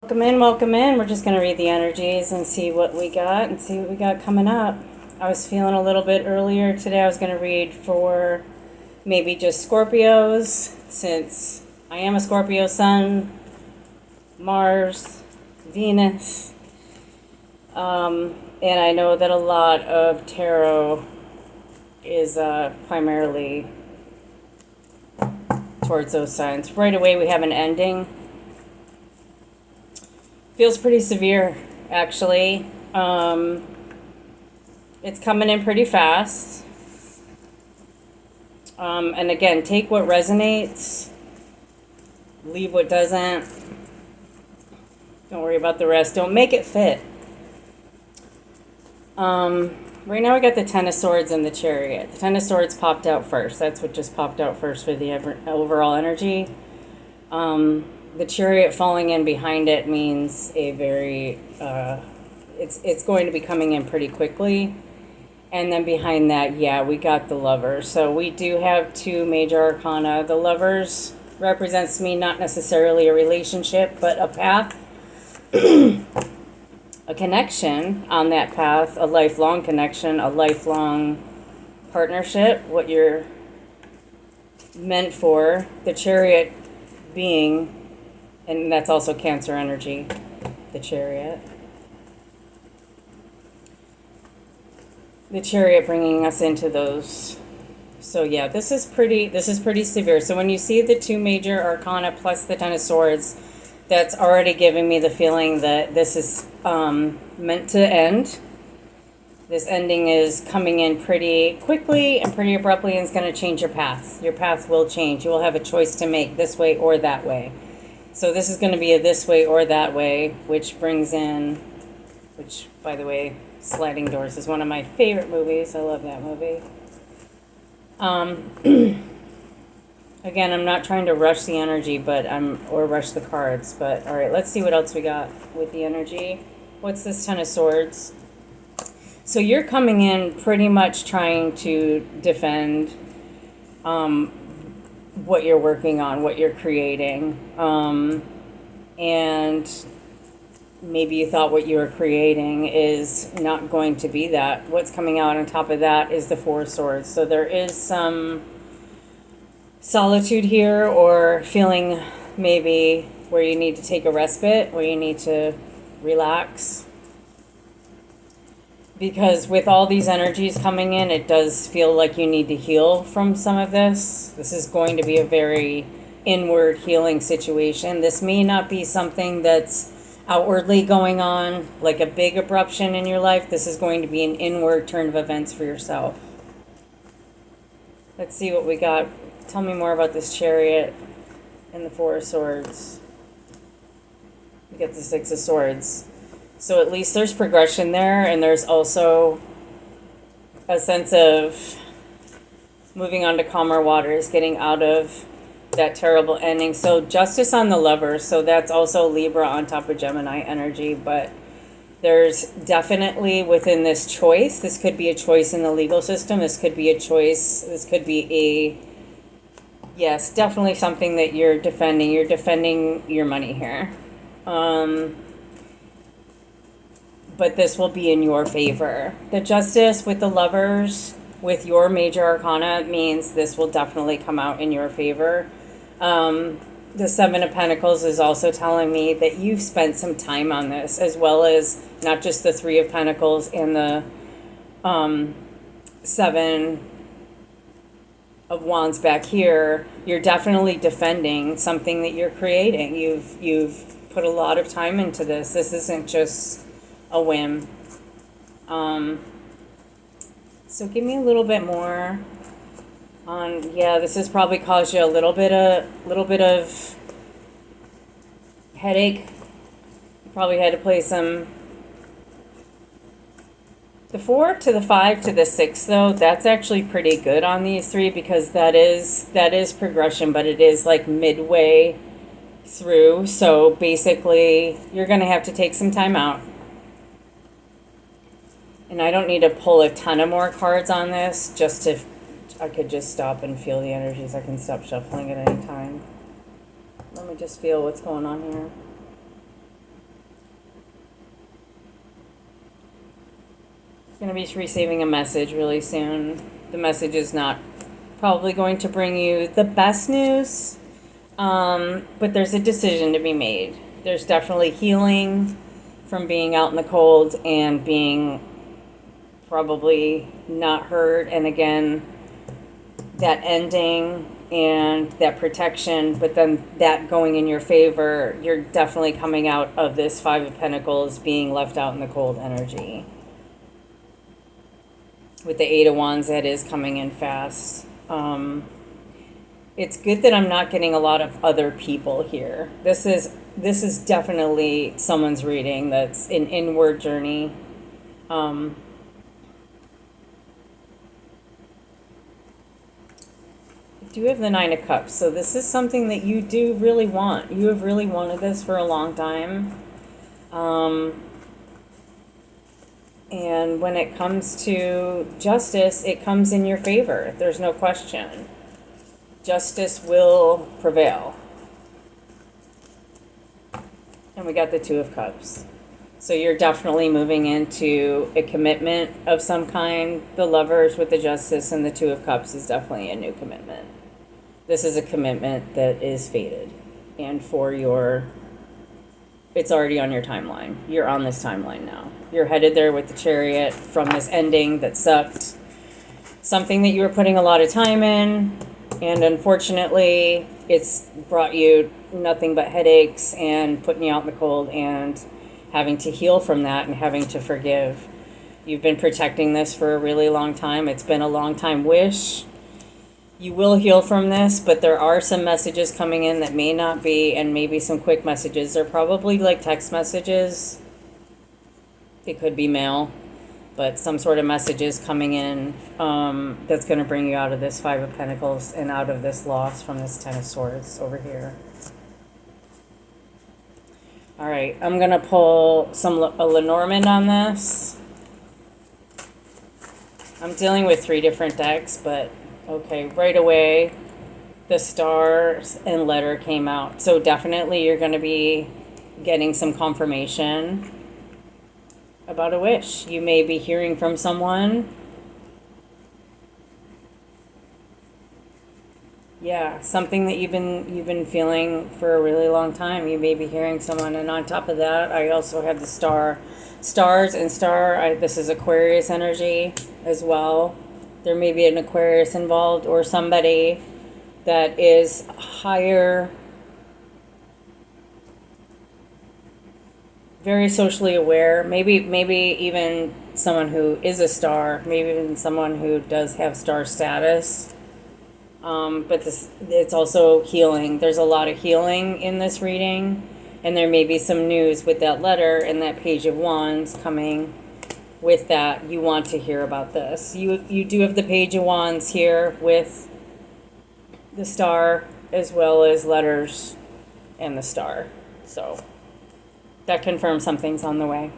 Welcome in, welcome in. We're just going to read the energies and see what we got and see what we got coming up. I was feeling a little bit earlier today. I was going to read for maybe just Scorpios, since I am a Scorpio sun, Mars, Venus, and I know that a lot of tarot is primarily towards those signs. Right away, we have an ending. Feels pretty severe, actually. It's coming in pretty fast. And again, take what resonates, leave what doesn't. Don't worry about the rest. Don't make it fit. Right now we got the Ten of Swords and the Chariot. The Ten of Swords popped out first. That's what just popped out first for the overall energy. The Chariot falling in behind it means a very, it's going to be coming in pretty quickly. And then behind that, yeah, we got the Lovers. So we do have two major arcana. The Lovers represents me not necessarily a relationship, but a path, a connection on that path, a lifelong connection, a lifelong partnership, what you're meant for. The Chariot being, and that's also Cancer energy, the Chariot. The Chariot bringing us into those. So yeah, this is pretty severe. So when you see the two major arcana plus the Ten of Swords, that's already giving me the feeling that this is meant to end. This ending is coming in pretty quickly and pretty abruptly, and it's going to change your path. Your path will change. You will have a choice to make, this way or that way. So this is going to be a this way or that way, which brings in, which, by the way, Sliding Doors is one of my favorite movies. I love that movie. Again, I'm not trying to rush the energy, or rush the cards, but all right, let's see what else we got with the energy. What's this Ten of Swords? So you're coming in pretty much trying to defend what you're working on, what you're creating. And maybe you thought what you were creating is not going to be that. What's coming out on top of that is the Four of Swords. So there is some solitude here, or feeling maybe where you need to take a respite, where you need to relax. Because with all these energies coming in, it does feel like you need to heal from some of this. This is going to be a very inward healing situation. This may not be something that's outwardly going on, like a big eruption in your life. This is going to be an inward turn of events for yourself. Let's see what we got. Tell me more about this Chariot and the Four of Swords. We get the Six of Swords. So at least there's progression there, and there's also a sense of moving on to calmer waters, getting out of that terrible ending. So Justice on the Lovers, so that's also Libra on top of Gemini energy, but there's definitely within this choice, this could be a choice in the legal system, this could be a choice, this could be yes, definitely something that you're defending your money here. But this will be in your favor. The Justice with the Lovers, with your major arcana, means this will definitely come out in your favor. The Seven of Pentacles is also telling me that you've spent some time on this, as well as not just the Three of Pentacles and the Seven of Wands back here. You're definitely defending something that you're creating. You've put a lot of time into this. This isn't just a whim. So give me a little bit more on, yeah, this has probably caused you a little bit of headache. You probably had to play some. The 4 to the 5 to the 6, though, that's actually pretty good on these three, because that is progression, but it is like midway through. So basically, you're going to have to take some time out. And I don't need to pull a ton of more cards on this, I could just stop and feel the energies. I can stop shuffling at any time. Let me just feel what's going on here. Going to be receiving a message really soon. The message is not probably going to bring you the best news, but there's a decision to be made. There's definitely healing from being out in the cold and being probably not heard. And again, that ending and that protection, but then that going in your favor, you're definitely coming out of this Five of Pentacles being left out in the cold energy. With the Eight of Wands, that is coming in fast. It's good that I'm not getting a lot of other people here. This is definitely someone's reading that's an inward journey. You have the Nine of Cups, so this is something that you do really want. You have really wanted this for a long time. And when it comes to justice, it comes in your favor. There's no question. Justice will prevail. And we got the Two of Cups. So you're definitely moving into a commitment of some kind. The Lovers with the Justice and the Two of Cups is definitely a new commitment. This is a commitment that is fated. And for your, it's already on your timeline. You're on this timeline now. You're headed there with the Chariot from this ending that sucked. Something that you were putting a lot of time in. And unfortunately, it's brought you nothing but headaches and putting you out in the cold and having to heal from that and having to forgive. You've been protecting this for a really long time. It's been a long time wish. You will heal from this, but there are some messages coming in that may not be, and maybe some quick messages. They're probably like text messages. It could be mail, but some sort of messages coming in that's going to bring you out of this Five of Pentacles and out of this loss from this Ten of Swords over here. All right, I'm going to pull a Lenormand on this. I'm dealing with 3 different decks, but okay, right away, the Stars and Letter came out. So definitely you're going to be getting some confirmation about a wish. You may be hearing from someone. Yeah, something that you've been feeling for a really long time. You may be hearing someone, and on top of that, I also have the Stars and Star. This is Aquarius energy as well. There may be an Aquarius involved or somebody that is higher, very socially aware, maybe even someone who is a star, maybe even someone who does have star status. But it's also healing. There's a lot of healing in this reading, and there may be some news with that Letter and that Page of Wands coming with that. You want to hear about this. You do have the Page of Wands here with the Star as well as Letters and the Star. So that confirms something's on the way.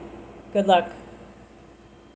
Good luck.